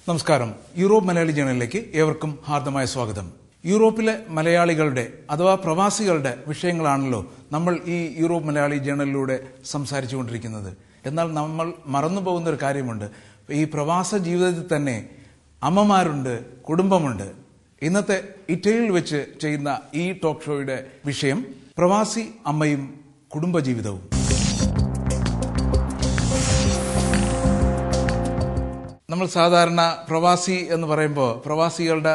നമസ്കാരം. യൂറോപ്പ് മലയാളി ജേണലിലേക്ക് ഏവർക്കും ഹാർദമായ സ്വാഗതം. യൂറോപ്പിലെ മലയാളികളുടെ അഥവാ പ്രവാസികളുടെ വിഷയങ്ങളാണല്ലോ നമ്മൾ ഈ യൂറോപ്പ് മലയാളി ജേണലിലൂടെ സംസാരിച്ചുകൊണ്ടിരിക്കുന്നത്. എന്നാൽ നമ്മൾ മറന്നുപോകുന്ന ഒരു കാര്യമുണ്ട്. ഈ പ്രവാസ ജീവിതത്തിൽ തന്നെ അമ്മമാരുണ്ട്, കുടുംബമുണ്ട്. ഇന്നത്തെ ഇറ്റലിയിൽ വെച്ച് ചെയ്യുന്ന ഈ ടോക്ക് ഷോയുടെ വിഷയം പ്രവാസി അമ്മയും കുടുംബജീവിതവും. നമ്മൾ സാധാരണ പ്രവാസി എന്ന് പറയുമ്പോൾ പ്രവാസികളുടെ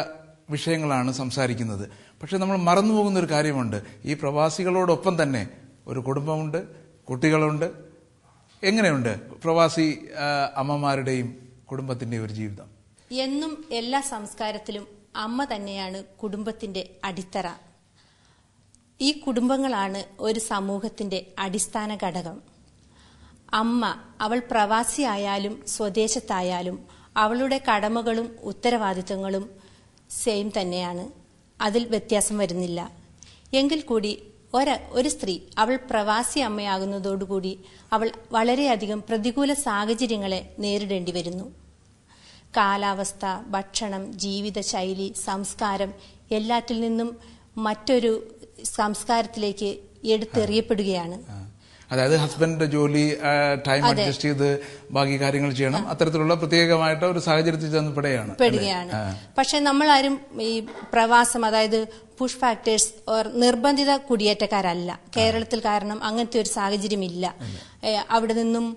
വിഷയങ്ങളാണ് സംസാരിക്കുന്നത്. പക്ഷെ നമ്മൾ മറന്നുപോകുന്ന ഒരു കാര്യമുണ്ട്. ഈ പ്രവാസികളോടൊപ്പം തന്നെ ഒരു കുടുംബമുണ്ട്, കുട്ടികളുണ്ട്. എങ്ങനെയുണ്ട് പ്രവാസി അമ്മമാരുടെയും കുടുംബത്തിന്റെയും ഒരു ജീവിതം? എന്നും എല്ലാ സംസ്കാരത്തിലും അമ്മ തന്നെയാണ് കുടുംബത്തിന്റെ അടിത്തറ. ഈ കുടുംബങ്ങളാണ് ഒരു സമൂഹത്തിന്റെ അടിസ്ഥാന ഘടകം. അമ്മ, അവൾ പ്രവാസിയായാലും സ്വദേശത്തായാലും അവളുടെ കടമകളും ഉത്തരവാദിത്തങ്ങളും സെയിം തന്നെയാണ്. അതിൽ വ്യത്യാസം വരുന്നില്ല. എങ്കിൽ കൂടി ഒരു സ്ത്രീ അവൾ പ്രവാസി അമ്മയാകുന്നതോടുകൂടി അവൾ വളരെയധികം പ്രതികൂല സാഹചര്യങ്ങളെ നേരിടേണ്ടി വരുന്നു. കാലാവസ്ഥ, ഭക്ഷണം, ജീവിതശൈലി, സംസ്കാരം എല്ലാറ്റിൽ നിന്നും മറ്റൊരു സംസ്കാരത്തിലേക്ക് എടുത്തെറിയപ്പെടുകയാണ്. അതായത് ഹസ്ബൻഡിന്റെ ജോലി ടൈം അഡ്ജസ്റ്റ് ചെയ്ത് ബാക്കി കാര്യങ്ങൾ ചെയ്യണം. അത്തരത്തിലുള്ള പ്രത്യേകമായിട്ട് ഒരു സാഹചര്യത്തിൽ ചെന്നപ്പെടുകയാണ്. പക്ഷെ നമ്മളാരും ഈ പ്രവാസം, അതായത് പുഷ് ഫാക്ടേഴ്സ് നിർബന്ധിത കുടിയേറ്റക്കാരല്ല കേരളത്തിൽ. കാരണം അങ്ങനത്തെ ഒരു സാഹചര്യം ഇല്ല. അവിടെ നിന്നും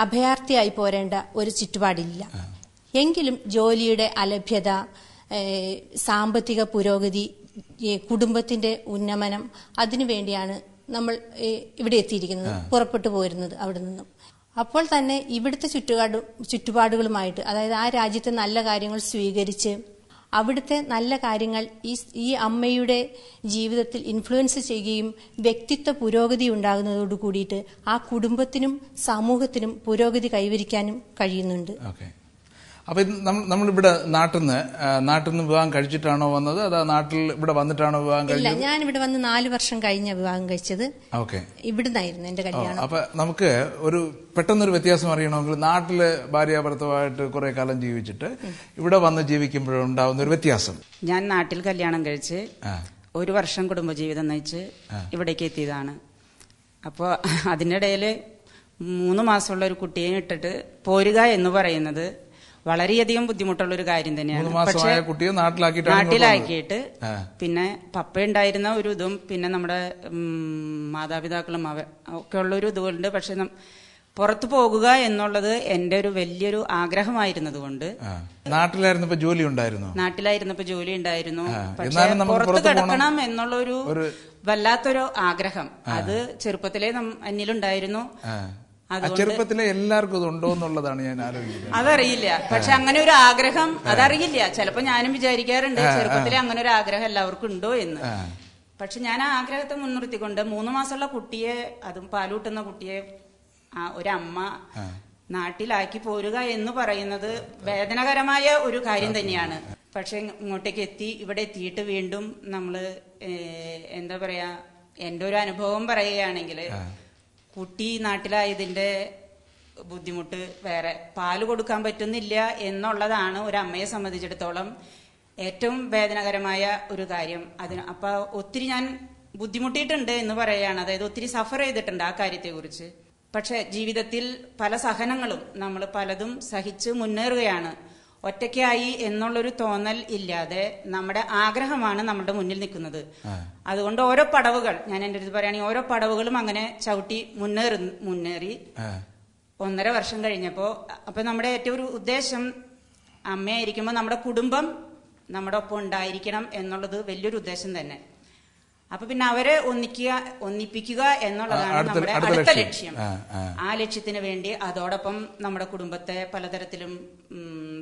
അഭയാർത്ഥിയായി പോരേണ്ട ഒരു ചുറ്റുപാടില്ല. എങ്കിലും ജോലിയുടെ അലഭ്യത, സാമ്പത്തിക പുരോഗതി, കുടുംബത്തിന്റെ ഉന്നമനം, അതിനുവേണ്ടിയാണ് നമ്മൾ ഇവിടെ എത്തിയിരിക്കുന്നത്, പുറപ്പെട്ടു പോരുന്നത് അവിടെ നിന്നും. അപ്പോൾ തന്നെ ഇവിടുത്തെ ചുറ്റുപാടുകളുമായിട്ട്, അതായത് ആ രാജ്യത്തെ നല്ല കാര്യങ്ങൾ സ്വീകരിച്ച് അവിടുത്തെ നല്ല കാര്യങ്ങൾ ഈ അമ്മയുടെ ജീവിതത്തിൽ ഇൻഫ്ലുവൻസ് ചെയ്യുകയും വ്യക്തിത്വ പുരോഗതി ഉണ്ടാകുന്നതോടു കൂടിയിട്ട് ആ കുടുംബത്തിനും സമൂഹത്തിനും പുരോഗതി കൈവരിക്കാനും കഴിയുന്നുണ്ട്. അപ്പൊ നമ്മളിവിടെ നാട്ടിൽ നിന്ന് വിവാഹം കഴിച്ചിട്ടാണോ വന്നത്, അതോ നാട്ടിൽ ഇവിടെ വന്നിട്ടാണോ വിവാഹം കഴിച്ചത്? ഇല്ല, ഞാൻ ഇവിടെ വന്ന് 4 വർഷം കഴിഞ്ഞ വിവാഹം കഴിച്ചത്. ഇവിടുന്നായിരുന്നു എന്റെ കല്യാണം. അപ്പൊ നമുക്ക് ഒരു പെട്ടെന്നൊരു വ്യത്യാസം അറിയണമെങ്കിൽ നാട്ടില് ഭാര്യ ഭർത്താവായിട്ട് കുറെ കാലം ജീവിച്ചിട്ട് ഇവിടെ വന്ന് ജീവിക്കുമ്പോഴുണ്ടാവുന്ന ഒരു വ്യത്യാസം. ഞാൻ നാട്ടിൽ കല്യാണം കഴിച്ച് 1 വർഷം കുടുംബജീവിതം നയിച്ച് ഇവിടേക്ക് എത്തിയതാണ്. അപ്പോൾ അതിനിടയിൽ 3 മാസമുള്ള ഒരു കുട്ടിയെ ഇട്ടിട്ട് പോരുക എന്ന് പറയുന്നത് വളരെയധികം ബുദ്ധിമുട്ടുള്ള ഒരു കാര്യം തന്നെയാണ്. പക്ഷേ നാട്ടിലാക്കിയിട്ട് പിന്നെ പപ്പ ഉണ്ടായിരുന്ന ഒരു ഇതും പിന്നെ നമ്മുടെ മാതാപിതാക്കളും ഒക്കെ ഉള്ള ഒരു ഇതുകൊണ്ട്, പക്ഷെ പുറത്തു പോകുക എന്നുള്ളത് എന്റെ ഒരു വലിയൊരു ആഗ്രഹമായിരുന്നത് കൊണ്ട് നാട്ടിലായിരുന്നപ്പോ ജോലി ഉണ്ടായിരുന്നു. പക്ഷെ പുറത്ത് കിടക്കണം എന്നുള്ളൊരു വല്ലാത്തൊരു ആഗ്രഹം അത് ചെറുപ്പത്തിലേ എന്നിലുണ്ടായിരുന്നു. ചെറുപ്പത്തിലെ എല്ലാവർക്കും ഇതുണ്ടോ എന്നുള്ളതാണ് ഞാൻ ആലോചിക്കുന്നത്. അതറിയില്ല, പക്ഷെ അങ്ങനെ ഒരു ആഗ്രഹം അതറിയില്ല. ചിലപ്പോ ഞാനും വിചാരിക്കാറുണ്ട് ചെറുപ്പത്തിലെ അങ്ങനെ ഒരു ആഗ്രഹം എല്ലാവർക്കും ഉണ്ടോ എന്ന്. പക്ഷെ ഞാൻ ആ ആഗ്രഹത്തെ മുൻനിർത്തിക്കൊണ്ട് 3 മാസമുള്ള കുട്ടിയെ, അതും പാലൂട്ടുന്ന കുട്ടിയെ ഒരമ്മ നാട്ടിലാക്കി പോരുക എന്ന് പറയുന്നത് വേദനകരമായ ഒരു കാര്യം തന്നെയാണ്. പക്ഷെ ഇങ്ങോട്ടേക്ക് ഇവിടെ എത്തിയിട്ട് വീണ്ടും നമ്മള് എന്താ പറയാ, എന്റെ ഒരു അനുഭവം പറയുകയാണെങ്കിൽ കുട്ടി നാട്ടിലായതിന്റെ ബുദ്ധിമുട്ട് വേറെ. പാല് കൊടുക്കാൻ പറ്റുന്നില്ല എന്നുള്ളതാണ് ഒരു അമ്മയെ സംബന്ധിച്ചിടത്തോളം ഏറ്റവും വേദനകരമായ ഒരു കാര്യം. അപ്പൊ ഒത്തിരി ഞാൻ ബുദ്ധിമുട്ടിയിട്ടുണ്ട് എന്ന് പറയുകയാണ്. അതായത് ഒത്തിരി സഫർ ചെയ്തിട്ടുണ്ട് ആ കാര്യത്തെക്കുറിച്ച്. പക്ഷെ ജീവിതത്തിൽ പല സഹനങ്ങളും നമ്മൾ പലതും സഹിച്ച് മുന്നേറുകയാണ്. ഒറ്റയ്ക്കായി എന്നുള്ളൊരു തോന്നൽ ഇല്ലാതെ നമ്മുടെ ആഗ്രഹമാണ് നമ്മുടെ മുന്നിൽ നിൽക്കുന്നത്. അതുകൊണ്ട് ഓരോ പടവുകൾ, ഞാൻ എന്റെ അടുത്ത് പറയുകയാണെങ്കിൽ ഓരോ പടവുകളും അങ്ങനെ ചവിട്ടി മുന്നേറി 1.5 വർഷം കഴിഞ്ഞപ്പോ അപ്പൊ നമ്മുടെ ഏറ്റവും ഒരു ഉദ്ദേശം അമ്മയായിരിക്കുമ്പോൾ നമ്മുടെ കുടുംബം നമ്മുടെ ഒപ്പം ഉണ്ടായിരിക്കണം എന്നുള്ളത് വലിയൊരു ഉദ്ദേശം തന്നെ. അപ്പൊ പിന്നെ അവരെ ഒന്നിപ്പിക്കുക എന്നുള്ളതാണ് നമ്മുടെ അടുത്ത ലക്ഷ്യം. ആ ലക്ഷ്യത്തിന് വേണ്ടി അതോടൊപ്പം നമ്മുടെ കുടുംബത്തെ പലതരത്തിലും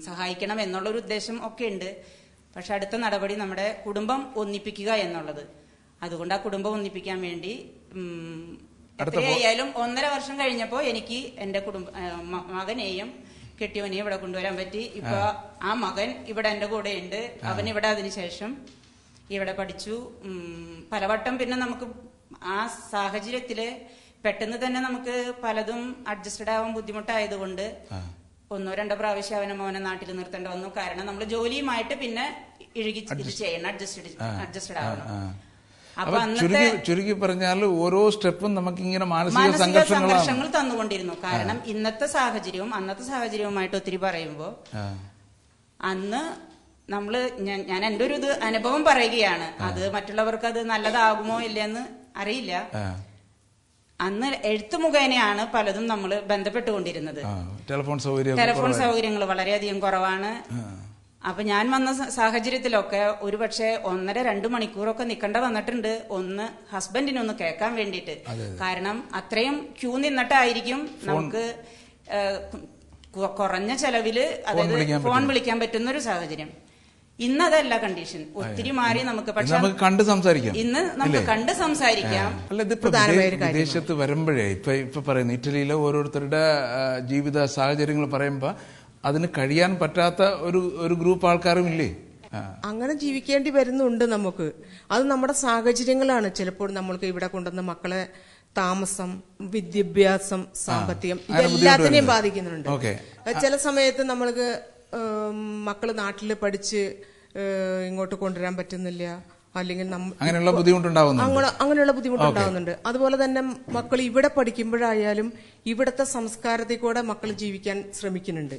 സഹായിക്കണം എന്നുള്ളൊരു ഉദ്ദേശം ഒക്കെ ഉണ്ട്. പക്ഷെ അടുത്ത നടപടി നമ്മുടെ കുടുംബം ഒന്നിപ്പിക്കുക എന്നുള്ളത്. അതുകൊണ്ട് ആ കുടുംബം ഒന്നിപ്പിക്കാൻ വേണ്ടി എത്രയായാലും 1.5 വർഷം കഴിഞ്ഞപ്പോ എനിക്ക് എന്റെ മകനെയും കെട്ടിയവനെയും ഇവിടെ കൊണ്ടുവരാൻ പറ്റി. ഇപ്പൊ ആ മകൻ ഇവിടെ എന്റെ കൂടെ ഉണ്ട്. അവൻ ഇവിടെ അതിനുശേഷം ഇവിടെ പഠിച്ചു. പലവട്ടം പിന്നെ നമുക്ക് ആ സാഹചര്യത്തില് പെട്ടെന്ന് തന്നെ നമുക്ക് പലതും അഡ്ജസ്റ്റഡ് ആവാൻ ബുദ്ധിമുട്ടായതുകൊണ്ട് 1 2 പ്രാവശ്യം അവനെ മോനെ നാട്ടിൽ നിർത്തേണ്ടി വന്നു. കാരണം നമ്മൾ ജോലിയുമായിട്ട് പിന്നെ ഇഴുകി ഇത് ചെയ്യണം, അഡ്ജസ്റ്റഡ് ആവണം. അപ്പൊ ചുരുക്കി പറഞ്ഞാൽ ഓരോ സ്റ്റെപ്പും നമുക്ക് ഇങ്ങനെ മാനസിക സംഘർഷങ്ങൾ തന്നുകൊണ്ടിരുന്നു. കാരണം ഇന്നത്തെ സാഹചര്യവും അന്നത്തെ സാഹചര്യവുമായിട്ട് ഒത്തിരി പറയുമ്പോ അന്ന് നമ്മള് ഞാൻ എന്റെ ഒരു അനുഭവം പറയുകയാണ്. അത് മറ്റുള്ളവർക്ക് അത് നല്ലതാകുമോ ഇല്ലെന്ന് അറിയില്ല. അന്ന് എഴുത്ത് മുഖേനയാണ് പലതും നമ്മൾ ബന്ധപ്പെട്ടുകൊണ്ടിരുന്നത്. ടെലിഫോൺ സൗകര്യങ്ങൾ വളരെയധികം കുറവാണ്. അപ്പൊ ഞാൻ വന്ന സാഹചര്യത്തിലൊക്കെ ഒരുപക്ഷെ 1.5-2 മണിക്കൂറൊക്കെ നിൽക്കേണ്ട വന്നിട്ടുണ്ട്, ഒന്ന് ഹസ്ബൻഡിനൊന്ന് കേൾക്കാൻ വേണ്ടിയിട്ട്. കാരണം അത്രയും ക്യൂ നിന്നിട്ടായിരിക്കും നമുക്ക് കുറഞ്ഞ ചെലവില് അതായത് ഫോൺ വിളിക്കാൻ പറ്റുന്ന ഒരു സാഹചര്യം. ഇന്നതല്ല കണ്ടീഷൻ, ഒത്തിരി മാറി. നമുക്ക് പക്ഷെ കണ്ട് സംസാരിക്കാം, ഇന്ന് നമുക്ക് കണ്ട് സംസാരിക്കാം. വിദേശത്ത് വരുമ്പോഴേ ഇപ്പൊ പറയുന്നു ഇറ്റലിയിലെ ഓരോരുത്തരുടെ ജീവിത സാഹചര്യങ്ങൾ പറയുമ്പോ അതിന് കഴിയാൻ പറ്റാത്ത ഒരു ഗ്രൂപ്പ് ആൾക്കാരും ഇല്ലേ? അങ്ങനെ ജീവിക്കേണ്ടി വരുന്നുണ്ട് നമുക്ക്. അത് നമ്മുടെ സാഹചര്യങ്ങളാണ്. ചിലപ്പോൾ നമ്മൾക്ക് ഇവിടെ കൊണ്ടുവന്ന മക്കളെ താമസം, വിദ്യാഭ്യാസം, സാമ്പത്തികം ഇതെല്ലാത്തിനെയും ബാധിക്കുന്നുണ്ട്. ചില സമയത്ത് നമ്മൾക്ക് മക്കള് നാട്ടില് പഠിച്ച് ഇങ്ങോട്ട് കൊണ്ടുവരാൻ പറ്റുന്നില്ല, അല്ലെങ്കിൽ അങ്ങനെയുള്ള ബുദ്ധിമുട്ടുണ്ടാവുന്നുണ്ട്. അതുപോലെ തന്നെ മക്കൾ ഇവിടെ പഠിക്കുമ്പോഴായാലും ഇവിടത്തെ സംസ്കാരത്തിൽ കൂടെ മക്കൾ ജീവിക്കാൻ ശ്രമിക്കുന്നുണ്ട്.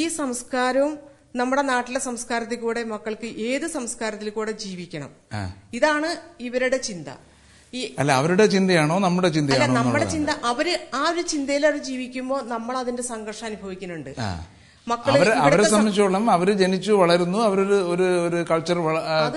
ഈ സംസ്കാരവും നമ്മുടെ നാട്ടിലെ സംസ്കാരത്തിൽ കൂടെ മക്കൾക്ക് ഏത് സംസ്കാരത്തിൽ കൂടെ ജീവിക്കണം, ഇതാണ് ഇവരുടെ ചിന്ത. അല്ല, അവരുടെ ചിന്തയാണോ നമ്മുടെ ചിന്തയാണോ? അല്ല, നമ്മുടെ ചിന്ത. അവര് ആ ഒരു ചിന്തയിൽ അവർ ജീവിക്കുമ്പോൾ നമ്മൾ അതിന്റെ സംഘർഷം അനുഭവിക്കുന്നുണ്ട്. അവരെ സംബന്ധിച്ചോളം അവര് ജനിച്ചു വളരുന്നു, അവരൊരു കൾച്ചർ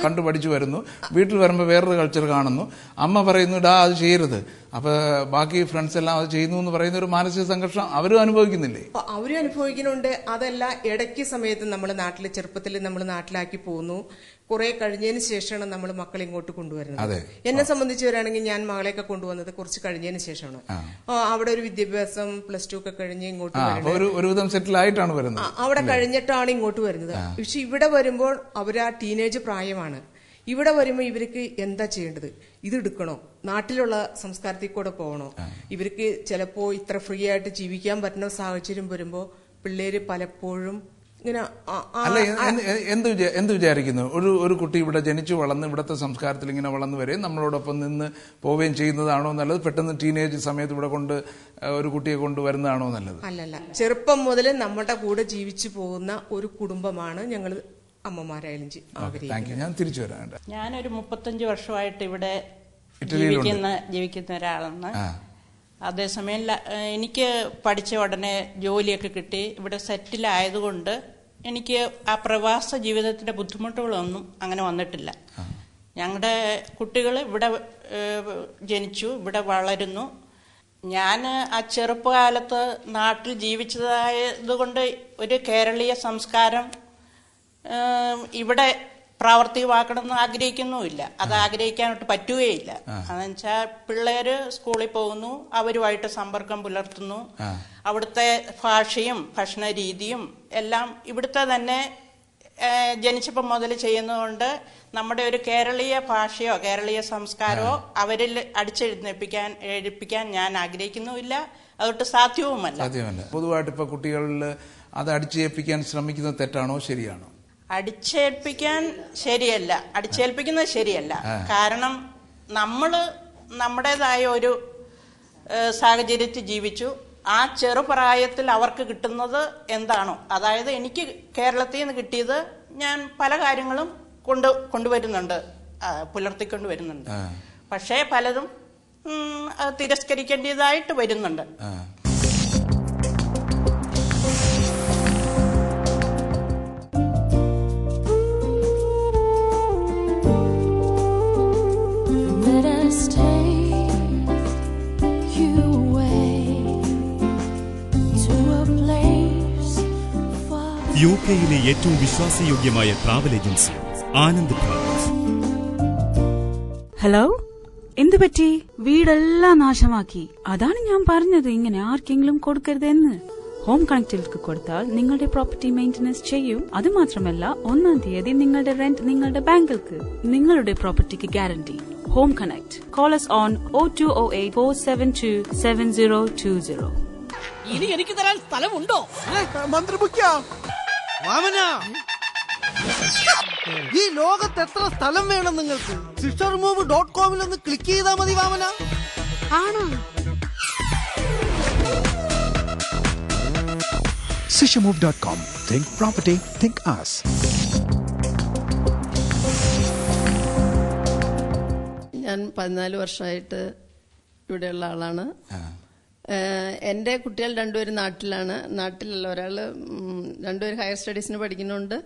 കണ്ടു പഠിച്ചു വരുന്നു, വീട്ടിൽ വരുമ്പോൾ വേറൊരു കൾച്ചർ കാണുന്നു, അമ്മ പറയുന്നു ഡാ അത് ചെയ്യരുത്, അപ്പൊ ബാക്കി ഫ്രണ്ട്സ് എല്ലാം അത് ചെയ്യുന്നു എന്ന് പറയുന്ന ഒരു മാനസിക സംഘർഷം അവരും അനുഭവിക്കുന്നില്ലേ? അവരും അനുഭവിക്കുന്നുണ്ട്. അതല്ല, ഇടയ്ക്ക് സമയത്ത് നമ്മൾ നാട്ടിൽ ചെറുപ്പത്തിൽ നമ്മൾ നാട്ടിലാക്കി പോകുന്നു, കുറെ കഴിഞ്ഞതിന് ശേഷമാണ് നമ്മൾ മക്കളെ ഇങ്ങോട്ട് കൊണ്ടുവരുന്നത്. എന്നെ സംബന്ധിച്ച് വരികയാണെങ്കിൽ ഞാൻ മകളെയൊക്കെ കൊണ്ടുവന്നത് കുറച്ച് കഴിഞ്ഞതിന് ശേഷമാണ്. അവിടെ ഒരു വിദ്യാഭ്യാസം +2 ഒക്കെ കഴിഞ്ഞ് ഇങ്ങോട്ട് ഒരുവിധം സെറ്റിൽ ആയിട്ടാണ് വരുന്നത്. അവിടെ കഴിഞ്ഞിട്ടാണ് ഇങ്ങോട്ട് വരുന്നത്. പക്ഷെ ഇവിടെ വരുമ്പോൾ അവർ ആ ടീനേജ് പ്രായമാണ്. ഇവിടെ വരുമ്പോൾ ഇവർക്ക് എന്താ ചെയ്യേണ്ടത്? ഇത് എടുക്കണോ? നാട്ടിലുള്ള സംസ്കാരത്തിൽ കൂടെ പോകണോ? ഇവർക്ക് ചിലപ്പോ ഇത്ര ഫ്രീ ആയിട്ട് ജീവിക്കാൻ പറ്റുന്ന സാഹചര്യം വരുമ്പോ പിള്ളേര് പലപ്പോഴും ഇങ്ങനെ അല്ല, എന്ത് വിചാരിക്കുന്നു? ഒരു കുട്ടി ഇവിടെ ജനിച്ചു വളർന്ന് ഇവിടുത്തെ സംസ്കാരത്തിൽ ഇങ്ങനെ വളർന്നു വരികയും നമ്മളോടൊപ്പം നിന്ന് പോവുകയും ചെയ്യുന്നതാണോ നല്ലത്? പെട്ടെന്ന് ടീനേജ് സമയത്ത് ഇവിടെ കൊണ്ട് ഒരു കുട്ടിയെ കൊണ്ടുവരുന്നതാണോ നല്ലത്? അല്ലല്ല, ചെറുപ്പം മുതൽ നമ്മുടെ കൂടെ ജീവിച്ചു പോകുന്ന ഒരു കുടുംബമാണ് ഞങ്ങൾ അമ്മമാരായാലും ഞാൻ തിരിച്ചു വരാം. ഞാനൊരു 35 വർഷമായിട്ട് ഇവിടെ ജീവിക്കുന്ന ഒരാളാണ്. അതേസമയം എനിക്ക് പഠിച്ച ഉടനെ ജോലിയൊക്കെ കിട്ടി ഇവിടെ സെറ്റിലായതുകൊണ്ട് എനിക്ക് ആ പ്രവാസ ജീവിതത്തിന്റെ ബുദ്ധിമുട്ടുകളൊന്നും അങ്ങനെ വന്നിട്ടില്ല. ഞങ്ങളുടെ കുട്ടികൾ ഇവിടെ ജനിച്ചു, ഇവിടെ വളരുന്നു. ഞാൻ ആ ചെറുപ്പകാലത്ത് നാട്ടിൽ ജീവിച്ചതായതുകൊണ്ട് ഒരു കേരളീയ സംസ്കാരം ഇവിടെ പ്രാവർത്തികമാക്കണമെന്ന് ആഗ്രഹിക്കുന്നുമില്ല. അത് ആഗ്രഹിക്കാനായിട്ട് പറ്റുകയില്ല. അതെന്നുവെച്ചാൽ പിള്ളേര് സ്കൂളിൽ പോകുന്നു, അവരുമായിട്ട് സമ്പർക്കം പുലർത്തുന്നു. അവിടുത്തെ ഭാഷയും ഭക്ഷണ രീതിയും എല്ലാം ഇവിടുത്തെ തന്നെ ജനിച്ചപ്പം മുതൽ ചെയ്യുന്നതുകൊണ്ട് നമ്മുടെ ഒരു കേരളീയ ഭാഷയോ കേരളീയ സംസ്കാരമോ അവരിൽ എഴുപ്പിക്കാൻ ഞാൻ ആഗ്രഹിക്കുന്നുമില്ല. അതൊട്ട് സാധ്യവുമല്ല. പൊതുവായിട്ട് ഇപ്പൊ കുട്ടികളിൽ അത് അടിച്ചേൽപ്പിക്കാൻ ശ്രമിക്കുന്നത് തെറ്റാണോ ശരിയാണോ? അടിച്ചേൽപ്പിക്കുന്നത് ശരിയല്ല. കാരണം നമ്മള് നമ്മുടേതായ ഒരു സാഹചര്യത്തിൽ ജീവിച്ചു. ആ ചെറുപ്രായത്തിൽ അവർക്ക് കിട്ടുന്നത് എന്താണോ, അതായത് എനിക്ക് കേരളത്തിൽ നിന്ന് കിട്ടിയത് ഞാൻ പല കാര്യങ്ങളും കൊണ്ടുവരുന്നുണ്ട്, പുലർത്തിക്കൊണ്ടുവരുന്നുണ്ട്. പക്ഷേ പലതും തിരസ്കരിക്കേണ്ടതായിട്ട് വരുന്നുണ്ട്. യുകെയിലെ ഏറ്റവും വിശ്വാസയോഗ്യമായ travel agency Anand travels. Hello, എന്തു പറ്റി? വീടെല്ലാം നാശമാക്കി. അതാണ് ഞാൻ പറഞ്ഞത്, ഇങ്ങനെ ആർക്കെങ്കിലും കൊടുക്കരുതെന്ന്. ഹോം കണക്റ്റിലേക്ക് കൊടുത്താൽ നിങ്ങളുടെ പ്രോപ്പർട്ടി മെയിന്റനൻസ് ചെയ്യും. അത് മാത്രമല്ല 1-ാം തീയതി നിങ്ങളുടെ റെന്റ് നിങ്ങളുടെ ബാങ്കിൽക്ക്. നിങ്ങളുടെ പ്രോപ്പർട്ടിക്ക് guarantee. Home connect. Call us on 0208 472 7020. ഇനി എനിക്ക് തരാൻ സ്ഥലമുണ്ടോ? മന്ത്രിമുഖ്യ വാമന, ഈ ലോകത്ത് എത്ര സ്ഥലം വേണം നിങ്ങൾക്ക്? sistermove.com ഒന്ന് ക്ലിക്ക് ചെയ്താൽ മതി വാമന. ആണോ? sistermove.com. Think property, think us. ഞാൻ 14 വർഷമായിട്ട് ഇവിടെയുള്ള ആളാണ്. എൻ്റെ കുട്ടികൾ രണ്ടുപേരും നാട്ടിലല്ല. രണ്ടുപേരും ഹയർ സ്റ്റഡീസിന് പഠിക്കുന്നുണ്ട്.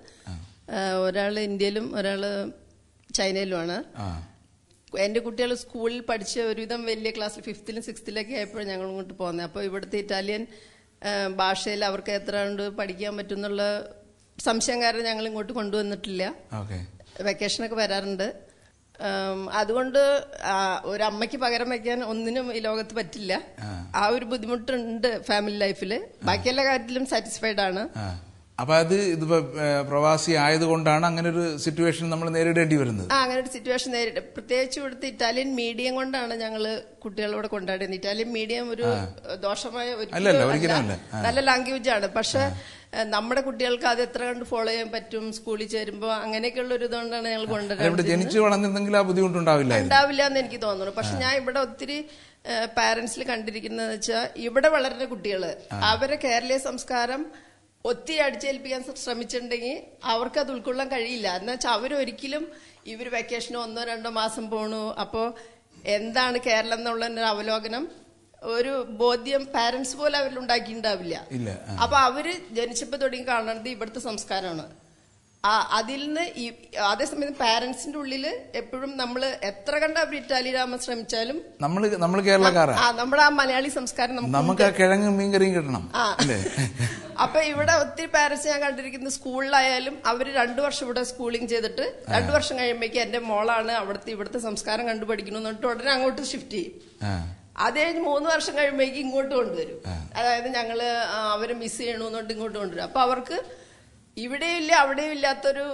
ഒരാൾ ഇന്ത്യയിലും ഒരാൾ ചൈനയിലുമാണ്. എൻ്റെ കുട്ടികൾ സ്കൂളിൽ പഠിച്ച് ഒരുവിധം വലിയ ക്ലാസ്സിൽ 5th 6th ആയപ്പോഴും ഞങ്ങൾ ഇങ്ങോട്ട് പോകുന്നത്. അപ്പോൾ ഇവിടുത്തെ ഇറ്റാലിയൻ ഭാഷയിൽ അവർക്ക് എത്ര കൊണ്ട് പഠിക്കാൻ പറ്റും എന്നുള്ള സംശയം കാരണം ഞങ്ങൾ ഇങ്ങോട്ട് കൊണ്ടുവന്നിട്ടില്ല. വെക്കേഷനൊക്കെ വരാറുണ്ട്. അതുകൊണ്ട് ഒരു അമ്മയ്ക്ക് പകരം വയ്ക്കാൻ ഒന്നിനും ഈ ലോകത്ത് പറ്റില്ല. ആ ഒരു ബുദ്ധിമുട്ടുണ്ട് ഫാമിലി ലൈഫിൽ. ബാക്കി എല്ലാ കാര്യത്തിലും സാറ്റിസ്ഫൈഡ് ആണ്. അപ്പൊ അത് ഇതിപ്പോ പ്രവാസി ആയതുകൊണ്ടാണ് അങ്ങനെ ഒരു സിറ്റുവേഷൻ നമ്മൾ നേരിടേണ്ടി വരുന്നത്. അങ്ങനെ ഒരു സിറ്റുവേഷൻ പ്രത്യേകിച്ച് ഇവിടുത്തെ ഇറ്റാലിയൻ മീഡിയം കൊണ്ടാണ് ഞങ്ങള് കുട്ടികളോട് കൊണ്ടാടുന്നത്. ഇറ്റാലിയൻ മീഡിയം ഒരു ദോഷമായ നല്ല ലാംഗ്വേജ് ആണ്. പക്ഷെ നമ്മുടെ കുട്ടികൾക്ക് അത് എത്ര കണ്ട് ഫോളോ ചെയ്യാൻ പറ്റും സ്കൂളിൽ ചേരുമ്പോ, അങ്ങനെയൊക്കെയുള്ള ഒരു ഇതുകൊണ്ടാണ് ഞങ്ങൾ കൊണ്ടുവരുന്നത്. ജനിച്ചു വളർന്നിരുന്നെങ്കിൽ ആ ബുദ്ധിമുട്ടുണ്ടാവില്ല എന്ന് എനിക്ക് തോന്നുന്നു. പക്ഷെ ഞാൻ ഇവിടെ ഒത്തിരി പാരന്റ്സിൽ കണ്ടിരിക്കുന്നത് വെച്ചാൽ ഇവിടെ വളരുന്ന കുട്ടികള് അവരെ കേരളീയ സംസ്കാരം ഒത്തിരി അടിച്ചേൽപ്പിക്കാൻ ശ്രമിച്ചിട്ടുണ്ടെങ്കിൽ അവർക്ക് അത് ഉൾക്കൊള്ളാൻ കഴിയില്ല. എന്ന് വെച്ചാൽ അവരൊരിക്കലും ഇവര് വെക്കേഷനോ 1-2 മാസം പോണു, അപ്പോ എന്താണ് കേരളം എന്നുള്ള ഒരു അവലോകനം, ഒരു ബോധ്യം പാരന്റ്സ് പോലെ അവരിൽ ഉണ്ടാക്കിയിട്ടുണ്ടാവില്ല. അപ്പൊ അവര് ജനിച്ചപ്പോ തുടങ്ങി കാണുന്നത് ഇവിടുത്തെ സംസ്കാരമാണ്. അതിൽ നിന്ന് അതേസമയം പാരന്റ്സിന്റെ ഉള്ളില് എപ്പോഴും നമ്മൾ എത്ര കണ്ട് അവർ ഇറ്റാലിയനാകാൻ ശ്രമിച്ചാലും നമ്മൾ കേരളക്കാരാണ്. നമ്മുടെ ആ മലയാളി സംസ്കാരം നമുക്ക് കിഴങ്ങും മീൻകറിയും കിട്ടണം. അപ്പൊ ഇവിടെ ഒത്തിരി പാരന്റ്സ് ഞാൻ കണ്ടിരിക്കുന്നത് സ്കൂളിലായാലും അവര് 2 വർഷം ഇവിടെ സ്കൂളിംഗ് ചെയ്തിട്ട് 2 വർഷം കഴിയുമ്പോഴേക്കും എന്റെ മോളാണ് ഇവിടുത്തെ സംസ്കാരം കണ്ടുപഠിക്കണം എന്നിട്ട് ഉടനെ അങ്ങോട്ട് ഷിഫ്റ്റ് ചെയ്യും. അത് കഴിഞ്ഞ് 3 വർഷം കഴിയുമ്പോഴേക്കും ഇങ്ങോട്ട് കൊണ്ടുവരും. അതായത് ഞങ്ങള് അവരെ മിസ് ചെയ്യണമെന്നുകൊണ്ട് ഇങ്ങോട്ട് കൊണ്ടുവരും. അപ്പൊ അവർക്ക് ഇവിടെയും ഇല്ല അവിടെയും ഇല്ലാത്തൊരു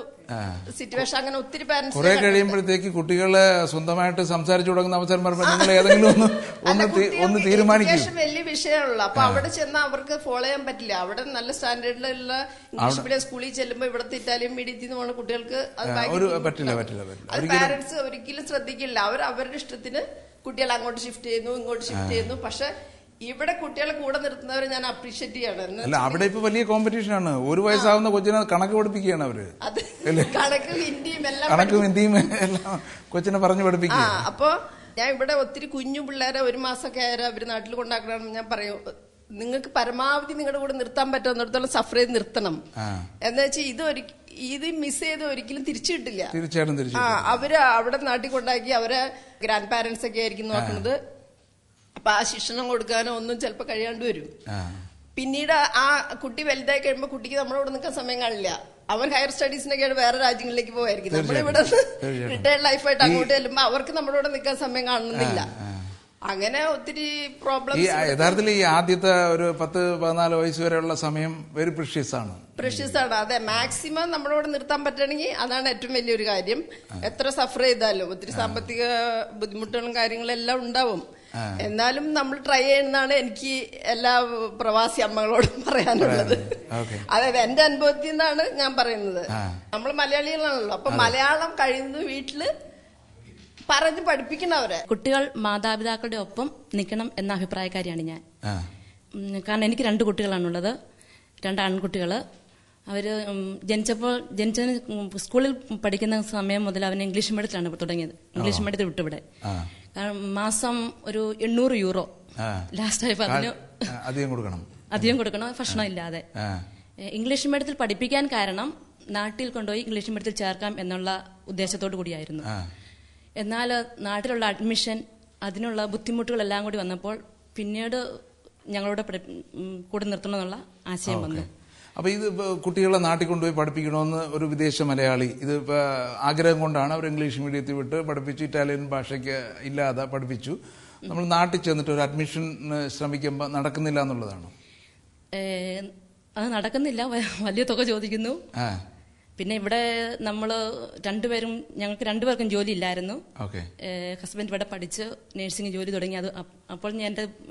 സിറ്റുവേഷൻ. അങ്ങനെ ഒത്തിരി പാരന്റ്സ് കുറെ കഴിയുമ്പോഴത്തേക്ക് കുട്ടികളെ സ്വന്തമായിട്ട് സംസാരിച്ചു തുടങ്ങുന്ന അവസരം പറയുമ്പോൾ നിങ്ങൾ ഏതെങ്കിലും ഒന്ന് തീരുമാനിക്കും. വലിയ വിഷയമുള്ള അപ്പൊ അവിടെ ചെന്നാൽ അവർക്ക് ഫോളോ ചെയ്യാൻ പറ്റില്ല. അവിടെ നല്ല സ്റ്റാൻഡേർഡിലുള്ള ഇംഗ്ലീഷ് മീഡിയം സ്കൂളിൽ ചെല്ലുമ്പോൾ ഇവിടുത്തെ ഇറ്റാലിയൻ മീഡിയത്തിൽ നിന്ന് പോകുന്ന കുട്ടികൾക്ക് അത് പാരന്റ്സ് ഒരിക്കലും ശ്രദ്ധിക്കില്ല. അവരുടെ ഇഷ്ടത്തിന് കുട്ടികൾ അങ്ങോട്ട് ഷിഫ്റ്റ് ചെയ്യുന്നു ഇങ്ങോട്ട് ഷിഫ്റ്റ് ചെയ്യുന്നു. പക്ഷെ ഇവിടെ കുട്ടികളെ കൂടെ നിർത്തുന്നവരെ ഞാൻ അപ്രീഷിയേറ്റ് ചെയ്യണം. അല്ല, അവിടെ ഇപ്പൊ വലിയ കോമ്പറ്റീഷൻ ആണ്. 1 വയസ്സാവുന്ന കൊച്ചിനെ കണക്ക് പഠിപ്പിക്കുകയാണ് അവര്. കണക്കും ഹിന്ദിയും എല്ലാം കൊച്ചിനെ പറഞ്ഞു പഠിപ്പിക്കുക. അപ്പൊ ഞാൻ ഇവിടെ ഒത്തിരി കുഞ്ഞു പിള്ളേരെ 1 മാസമൊക്കെ ആയാലും അവര് നാട്ടിൽ കൊണ്ടാക്കണമെന്ന് ഞാൻ പറയും. നിങ്ങൾക്ക് പരമാവധി നിങ്ങളുടെ കൂടെ നിർത്താൻ പറ്റുന്നിടത്തോളം സഫർ ചെയ്ത് നിർത്തണം. എന്ന് വെച്ചാൽ ഇത് മിസ് ചെയ്ത് ഒരിക്കലും തിരിച്ചു കിട്ടില്ല. തീർച്ചയായിട്ടും അവര് അവിടെ നാട്ടിൽ കൊണ്ടാക്കി അവരെ ഗ്രാൻഡ് പാരന്റ്സ് ഒക്കെ ആയിരിക്കും നോക്കുന്നത്. അപ്പൊ ആ ശിക്ഷണം കൊടുക്കാനോ ഒന്നും ചിലപ്പോ കഴിയാണ്ട് വരും. പിന്നീട് ആ കുട്ടി വലുതായി കഴിയുമ്പോ കുട്ടിക്ക് നമ്മളോട് നിൽക്കാൻ സമയം കാണില്ല. അവർ ഹയർ സ്റ്റഡീസിനൊക്കെയാണ് വേറെ രാജ്യങ്ങളിലേക്ക് പോവായിരിക്കും. നമ്മളിവിടെ റിട്ടയർഡ് ലൈഫായിട്ട് അങ്ങോട്ട് ചെല്ലുമ്പോ അവർക്ക് നമ്മളോട് നിൽക്കാൻ സമയം കാണുന്നില്ല. അങ്ങനെ ഒത്തിരി പ്രോബ്ലംസ്. യഥാർത്ഥത്തിൽ ഈ ആദ്യത്തെ ഒരു 10-14 വയസ്സ് വരെയുള്ള സമയം വെരി പ്രഷ്യസ് ആണ്. അതെ, മാക്സിമം നമ്മളോട് നിർത്താൻ പറ്റണമെങ്കിൽ അതാണ് ഏറ്റവും വലിയൊരു കാര്യം. എത്ര സഫർ ചെയ്താലും ഒത്തിരി സാമ്പത്തിക ബുദ്ധിമുട്ടുകളും കാര്യങ്ങളെല്ലാം ഉണ്ടാവും. എന്നാലും നമ്മൾ ട്രൈ ചെയ്യുന്നതാണ് എനിക്ക് എല്ലാ പ്രവാസി അമ്മകളോടും പറയാനുള്ളത്. അതായത് എന്റെ അനുഭവത്തിൽ നിന്നാണ് ഞാൻ പറയുന്നത്. നമ്മൾ മലയാളികളാണല്ലോ, അപ്പൊ മലയാളം കഴിയുന്നത് വീട്ടില് പറഞ്ഞ് പഠിപ്പിക്കണവരെ. കുട്ടികൾ മാതാപിതാക്കളുടെ ഒപ്പം നിൽക്കണം എന്ന അഭിപ്രായക്കാരിയാണ് ഞാൻ. കാരണം എനിക്ക് 2 കുട്ടികളാണുള്ളത്, 2 ആൺകുട്ടികള്. അവര് ജനിച്ചതിന് സ്കൂളിൽ പഠിക്കുന്ന സമയം മുതൽ അവന് ഇംഗ്ലീഷ് മീഡിയത്തിലാണ് തുടങ്ങിയത്. ഇംഗ്ലീഷ് മീഡിയത്തിൽ വിട്ടു ഇവിടെ. കാരണം മാസം ഒരു 800 യൂറോ ലാസ്റ്റ് ആയപ്പോ അതിന് അധികം കൊടുക്കണം, ഭക്ഷണം ഇല്ലാതെ. ഇംഗ്ലീഷ് മീഡിയത്തിൽ പഠിപ്പിക്കാൻ കാരണം നാട്ടിൽ കൊണ്ടുപോയി ഇംഗ്ലീഷ് മീഡിയത്തിൽ ചേർക്കാം എന്നുള്ള ഉദ്ദേശത്തോടു കൂടിയായിരുന്നു. എന്നാൽ നാട്ടിലുള്ള അഡ്മിഷൻ, അതിനുള്ള ബുദ്ധിമുട്ടുകളെല്ലാം കൂടി വന്നപ്പോൾ പിന്നീട് ഞങ്ങളോട് കൂടെ നിർത്തണമെന്നുള്ള ആശയം വന്നു. അപ്പൊ ഇത് കുട്ടികളെ നാട്ടിൽ കൊണ്ടുപോയി പഠിപ്പിക്കണമെന്ന് ഒരു വിദേശ മലയാളി ഇത് ആഗ്രഹം കൊണ്ടാണ് അവർ ഇംഗ്ലീഷ് മീഡിയത്തിൽ വിട്ട് പഠിപ്പിച്ചു. ഇറ്റാലിയൻ ഭാഷയ്ക്ക് ഇല്ലാതെ പഠിപ്പിച്ചു. നമ്മൾ നാട്ടിൽ ചെന്നിട്ട് ഒരു അഡ്മിഷൻ ശ്രമിക്കുമ്പോൾ നടക്കുന്നില്ല എന്നുള്ളതാണ്. അത് നടക്കുന്നില്ല, വലിയ തുക ചോദിക്കുന്നു. പിന്നെ ഇവിടെ നമ്മള് ഞങ്ങൾക്ക് 2 പേർക്കും ജോലി ഇല്ലായിരുന്നു. ഹസ്ബൻഡ് ഇവിടെ പഠിച്ച് നഴ്സിംഗ് ജോലി തുടങ്ങി. അപ്പോൾ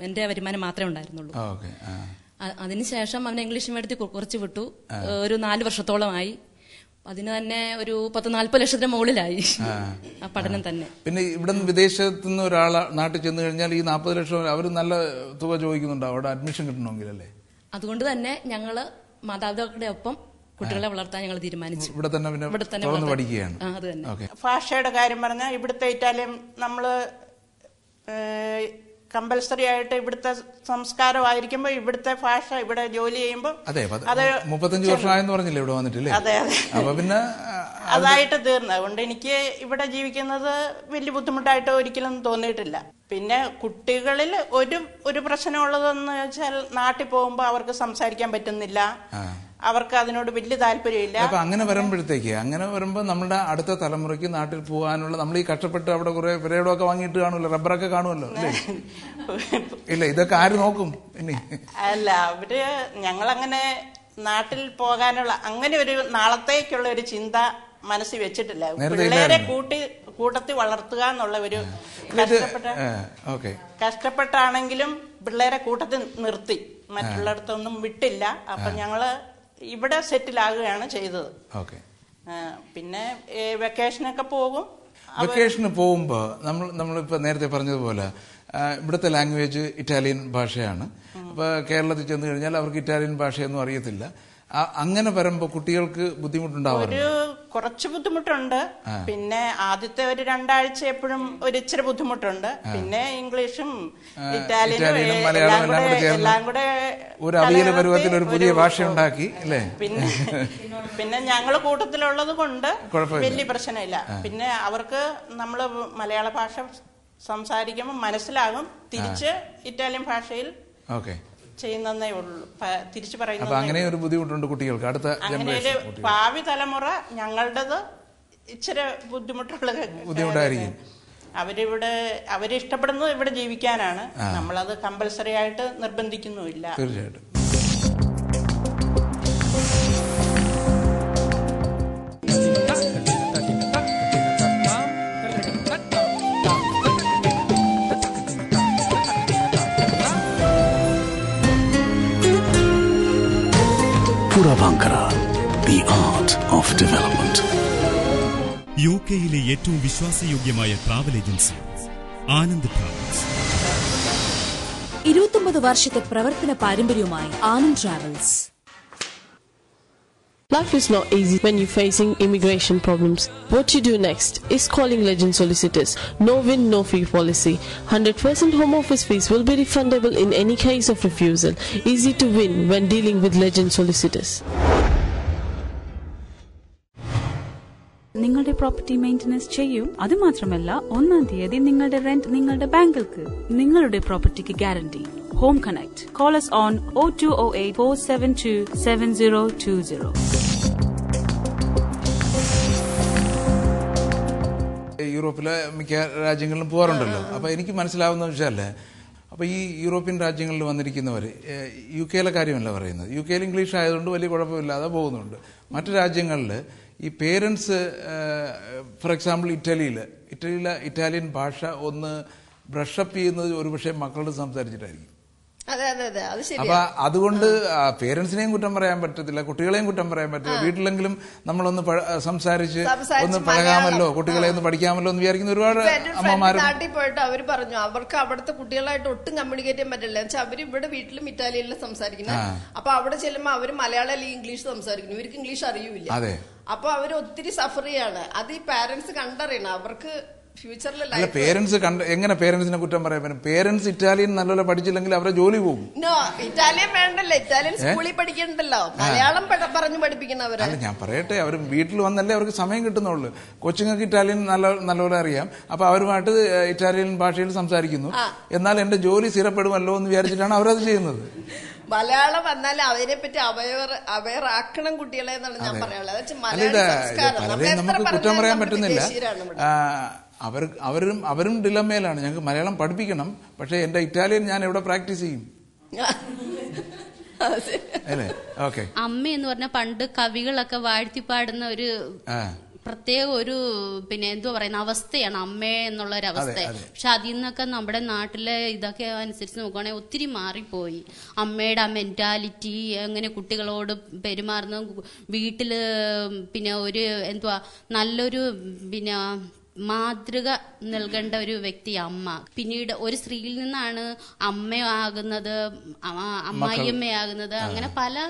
എന്റെ വരുമാനം മാത്രമേ ഉണ്ടായിരുന്നുള്ളൂ. അതിനുശേഷം അവനെ ഇംഗ്ലീഷ് മീഡിയത്തിൽ കുറച്ച് വിട്ടു. ഒരു 4 വർഷത്തോളമായി. അതിന് തന്നെ ഒരു 10-40 ലക്ഷത്തിന് മുകളിലായി ആ പഠനം തന്നെ. പിന്നെ ഇവിടെ നിന്ന് വിദേശത്തു നിന്ന് ഒരാൾ നാട്ടിൽ ചെന്ന് കഴിഞ്ഞാൽ ഈ 40 ലക്ഷം അവർ നല്ല തുക ചോദിക്കുന്നുണ്ടോ അവിടെ അഡ്മിഷൻ കിട്ടണമെങ്കിലല്ലേ? അതുകൊണ്ട് തന്നെ ഞങ്ങള് മാതാപിതാക്കളുടെ ഒപ്പം കുട്ടികളെ വളർത്താൻ ഞങ്ങൾ തീരുമാനിച്ചു. ഇവിടെ തന്നെ പഠിക്കുകയാണ്. അത് തന്നെ. ഭാഷയുടെ കാര്യം പറഞ്ഞാൽ ഇവിടുത്തെ ഇറ്റാലിയൻ നമ്മള് കമ്പൽസറി ആയിട്ട് ഇവിടുത്തെ സംസ്കാരമായിരിക്കുമ്പോ ഇവിടുത്തെ ഭാഷ ഇവിടെ ജോലി ചെയ്യുമ്പോ അത് 35 വർഷമായെന്ന് പറഞ്ഞില്ലേ ഇവിടെ വന്നിട്ടില്ലേ? അതെ അതെ. അപ്പൊ പിന്നെ അതായിട്ട് തീർന്നു. അതുകൊണ്ട് എനിക്ക് ഇവിടെ ജീവിക്കുന്നത് വലിയ ബുദ്ധിമുട്ടായിട്ട് ഒരിക്കലും തോന്നിയിട്ടില്ല. പിന്നെ കുട്ടികളിൽ ഒരു പ്രശ്നമുള്ളതെന്ന് വെച്ചാൽ നാട്ടിൽ പോകുമ്പോ അവർക്ക് സംസാരിക്കാൻ പറ്റുന്നില്ല, അവർക്ക് അതിനോട് വലിയ താല്പര്യമില്ല. അപ്പൊ അങ്ങനെ വരുമ്പോ നമ്മുടെ അടുത്ത തലമുറയ്ക്ക് നാട്ടിൽ പോകാനുള്ള നമ്മൾ ഈ കഷ്ടപ്പെട്ട് അവിടെ കുറെ പെരേടൊക്കെ വാങ്ങിയിട്ട് കാണുമല്ലോ, റബ്ബറൊക്കെ കാണുമല്ലോ അല്ലേ? ഇല്ല, ഇതൊക്കെ ആര് നോക്കും? അല്ല, അവര് ഞങ്ങളങ്ങനെ നാട്ടിൽ പോകാനുള്ള അങ്ങനെ ഒരു നാളത്തേക്കുള്ള ഒരു ചിന്ത മനസ്സിൽ വെച്ചിട്ടില്ല. പിള്ളേരെ കൂട്ടത്തിൽ വളർത്തുക എന്നുള്ള ഒരു കഷ്ടപ്പെട്ടാണെങ്കിലും പിള്ളേരെ കൂട്ടത്തിൽ നിർത്തി, മറ്റുള്ളിടത്തൊന്നും വിട്ടില്ല. അപ്പൊ ഞങ്ങള് ഇവിടെ സെറ്റിൽ ആകുകയാണ് ചെയ്തത്. പിന്നെ വെക്കേഷനൊക്കെ പോകും. വെക്കേഷന് പോകുമ്പോ നമ്മളിപ്പോ നേരത്തെ പറഞ്ഞതുപോലെ ഇവിടുത്തെ ലാംഗ്വേജ് ഇറ്റാലിയൻ ഭാഷയാണ്. അപ്പൊ കേരളത്തിൽ ചെന്ന് കഴിഞ്ഞാൽ അവർക്ക് ഇറ്റാലിയൻ ഭാഷയൊന്നും അറിയത്തില്ല. അങ്ങനെ വരുമ്പോ കുട്ടികൾക്ക് ബുദ്ധിമുട്ടുണ്ടാവാറുണ്ട്? കുറച്ച് ബുദ്ധിമുട്ടുണ്ട്. പിന്നെ ആദ്യത്തെ ഒരു 2 ആഴ്ച എപ്പോഴും ഒരു ഇച്ചിരി ബുദ്ധിമുട്ടുണ്ട്. പിന്നെ ഇംഗ്ലീഷും ഇറ്റാലിയനും എല്ലാം കൂടെ ഒരു അവിയൽ പരുവത്തിൽ ഒരു പുതിയ ഭാഷ ഉണ്ടാക്കി അല്ലേ? പിന്നെ ഞങ്ങള് കൂട്ടത്തിലുള്ളത് കൊണ്ട് വലിയ പ്രശ്നമില്ല. പിന്നെ അവർക്ക് നമ്മള് മലയാള ഭാഷ സംസാരിക്കുമ്പോൾ മനസ്സിലാകും, തിരിച്ച് ഇറ്റാലിയൻ ഭാഷയിൽ ചെയ്യുന്നേ ഉള്ളൂ, തിരിച്ചു പറയുന്നത്. അങ്ങനെ ഒരു ബുദ്ധിമുട്ടുണ്ട് കുട്ടികൾക്ക്. അടുത്ത ഭാവി തലമുറ ഞങ്ങളുടേത് ഇച്ചിരി ബുദ്ധിമുട്ടായിരിക്കും. അവരിഷ്ടപ്പെടുന്നത് ഇവിടെ ജീവിക്കാനാണ്. നമ്മളത് കമ്പൽസറി ആയിട്ട് നിർബന്ധിക്കുന്നുമില്ല. തീർച്ചയായിട്ടും. Puravankara, the art of development. യുകെയിലെ ഏറ്റവും വിശ്വാസയോഗ്യമായ ട്രാവൽ ഏജൻസി ആനന്ദ് ട്രാവൽസ്. 29 വർഷത്തെ പ്രവർത്തന പാരമ്പര്യവുമായി Anand travels. Life is not easy when you're facing immigration problems. What you do next is calling Legend Solicitors. No win, no fee policy. 100% home office fees will be refundable in any case of refusal. Easy to win when dealing with Legend Solicitors. നിങ്ങളുടെ property maintenance ചെയ്യും. അതുമാത്രമല്ല 1-ാം തീയതി നിങ്ങളുടെ rent നിങ്ങളുടെ ബാങ്കിൽക്ക്. നിങ്ങളുടെ പ്രോപ്പർട്ടിക്ക് guarantee. Home Connect. Call us on 0208-472-7020. യൂറോപ്പിലെ മിക്ക രാജ്യങ്ങളിലും പോകാറുണ്ടല്ലോ. അപ്പൊ എനിക്ക് മനസ്സിലാവുന്ന വെച്ചാല് അപ്പൊ ഈ യൂറോപ്യൻ രാജ്യങ്ങളിൽ വന്നിരിക്കുന്നവർ UK കാര്യമല്ല പറയുന്നത്. UK ഇംഗ്ലീഷ് ആയതുകൊണ്ട് വലിയ കുഴപ്പമില്ലാതെ പോകുന്നുണ്ട്. മറ്റു രാജ്യങ്ങളിൽ ഈ പേരൻസ് ഫോർ എക്സാമ്പിൾ ഇറ്റാലിയൻ ഭാഷ ഒന്ന് ബ്രഷപ്പ് ചെയ്യുന്നത് ഒരുപക്ഷെ മക്കളോട് സംസാരിച്ചിട്ടായിരിക്കും. അപ്പൊ അതുകൊണ്ട് പേരൻസിനെയും കുറ്റം പറയാൻ പറ്റത്തില്ല, കുട്ടികളെയും കുറ്റം പറയാൻ പറ്റില്ല. വീട്ടിലെങ്കിലും നമ്മളൊന്ന് സംസാരിച്ച് ഒന്ന് പഴകാമല്ലോ, കുട്ടികളെ ഒന്ന് പഠിക്കാമല്ലോ എന്ന് വിചാരിക്കുന്ന ഒരുപാട് അമ്മമാരും. നാട്ടിൽ പോയിട്ട് അവര് പറഞ്ഞു അവർക്ക് അവിടുത്തെ കുട്ടികളായിട്ട് ഒട്ടും കമ്മ്യൂണിക്കേറ്റ് ചെയ്യാൻ പറ്റില്ല. വെച്ചാൽ അവര് ഇവിടെ വീട്ടിലും ഇറ്റാലിയനിലും സംസാരിക്കുന്നത്. അപ്പൊ അവിടെ ചെല്ലുമ്പോ അവര് മലയാളം അല്ലെങ്കിൽ ഇംഗ്ലീഷ് സംസാരിക്കുന്നു. ഇവർക്ക് ഇംഗ്ലീഷ് അറിയൂല. അപ്പൊ അവര് ഒത്തിരി സഫർ ചെയ്യാണ്. അത് ഈ പാരന്റ്സ് കണ്ടറിയണം. അവർക്ക് അല്ല, പേരൻസ് എങ്ങനെ പേരൻസിനെ കുറ്റം പറയാൻ പറ്റും? പേരൻസ് ഇറ്റാലിയൻ നല്ലപോലെ പഠിച്ചില്ലെങ്കിൽ അവരെ ജോലി പോകും. ഇറ്റാലിയൻ വേണ്ടല്ലോ, ഇറ്റാലിയൻ സ്കൂളിൽ പഠിക്കണ്ടല്ലോ, മലയാളം പറഞ്ഞു പഠിപ്പിക്കുന്നവര്. അല്ല, ഞാൻ പറയട്ടെ, അവർ വീട്ടിൽ വന്നല്ലേ അവർക്ക് സമയം കിട്ടുന്നുള്ളൂ. കൊച്ചുങ്ങൾക്ക് ഇറ്റാലിയൻ നല്ലപോലെ അറിയാം. അപ്പൊ അവരുമായിട്ട് ഇറ്റാലിയൻ ഭാഷയിൽ സംസാരിക്കുന്നു. എന്നാൽ എന്റെ ജോലി സ്ഥിരപ്പെടുമല്ലോ എന്ന് വിചാരിച്ചിട്ടാണ് അവരത് ചെയ്യുന്നത്. മലയാളം വന്നാൽ അതിനെ പറ്റി അവയർ ആക്കണം കുട്ടികളെ എന്നാണ് ഞാൻ പറയാനുള്ളത്. പലരെയും നമുക്ക് കുറ്റം പറയാൻ പറ്റുന്നില്ല. അവരും ഡിലമയിലാണ്. ഞങ്ങൾക്ക് മലയാളം പഠിപ്പിക്കണം, പക്ഷെ എന്റെ ഇറ്റാലിയൻ ഞാൻ എവിടെ പ്രാക്ടീസ് ചെയ്യും? അമ്മ എന്ന് പറഞ്ഞ പണ്ട് കവികളൊക്കെ വാഴ്ത്തി പാടുന്ന ഒരു പ്രത്യേക ഒരു പിന്നെ എന്തോ പറയുന്ന അവസ്ഥയാണ് അമ്മ എന്നുള്ള ഒരു അവസ്ഥ. പക്ഷെ അതിൽ നിന്നൊക്കെ നമ്മുടെ നാട്ടിലെ ഇതൊക്കെ അനുസരിച്ച് നോക്കുകയാണെങ്കിൽ ഒത്തിരി മാറിപ്പോയി. അമ്മയുടെ ആ മെന്റാലിറ്റി, എങ്ങനെ കുട്ടികളോട് പെരുമാറുന്നു, വീട്ടില് പിന്നെ ഒരു എന്തുവാ നല്ലൊരു പിന്നെ മാതൃക നൽകേണ്ട ഒരു വ്യക്തി അമ്മ. പിന്നീട് ഒരു സ്ത്രീയിൽ നിന്നാണ് അമ്മയാകുന്നത്, അമ്മായിയമ്മയാകുന്നത്. അങ്ങനെ പല